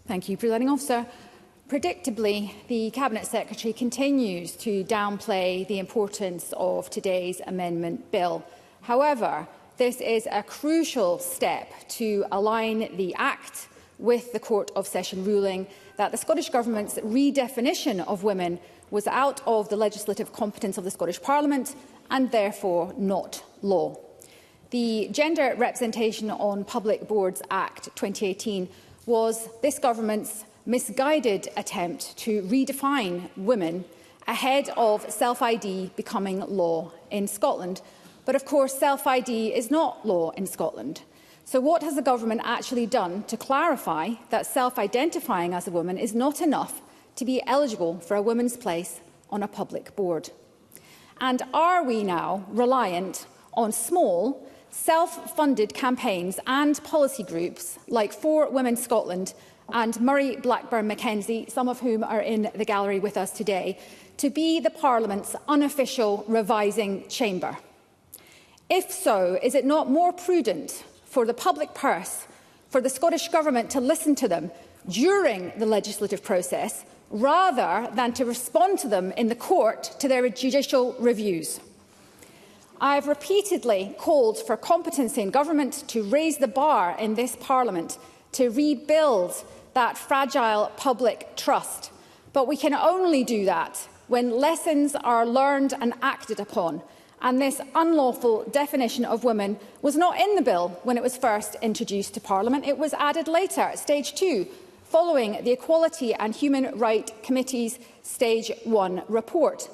Thank you, Presiding Officer. Predictably, the Cabinet Secretary continues to downplay the importance of today's amendment bill. However, this is a crucial step to align the Act with the Court of Session ruling that the Scottish Government's redefinition of women was out of the legislative competence of the Scottish Parliament and therefore not law. The Gender Representation on Public Boards Act 2018 was this Government's misguided attempt to redefine women ahead of self-ID becoming law in Scotland. But of course, self-ID is not law in Scotland. So what has the Government actually done to clarify that self-identifying as a woman is not enough to be eligible for a woman's place on a public board? And are we now reliant on small, self-funded campaigns and policy groups like For Women Scotland and Murray Blackburn Mackenzie, some of whom are in the gallery with us today, to be the Parliament's unofficial revising chamber? If so, is it not more prudent for the public purse, for the Scottish Government to listen to them during the legislative process, rather than to respond to them in the court to their judicial reviews? I have repeatedly called for competency in government to raise the bar in this Parliament to rebuild that fragile public trust. But we can only do that when lessons are learned and acted upon. And this unlawful definition of women was not in the bill when it was first introduced to Parliament. It was added later, at Stage 2, following the Equality and Human Rights Committee's Stage 1 report.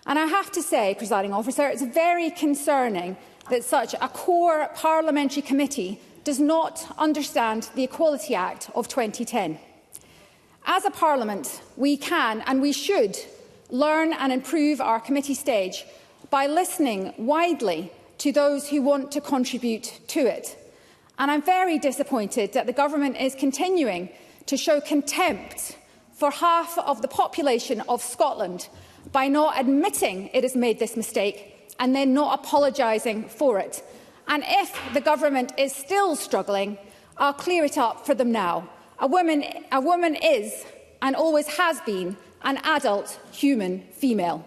And I have to say, Presiding Officer, it's very concerning that such a core parliamentary committee does not understand the Equality Act of 2010. As a Parliament, we can and we should learn and improve our committee stage by listening widely to those who want to contribute to it. And I'm very disappointed that the Government is continuing to show contempt for half of the population of Scotland by not admitting it has made this mistake and then not apologising for it. And if the Government is still struggling, I'll clear it up for them now. A woman is, and always has been, an adult human female.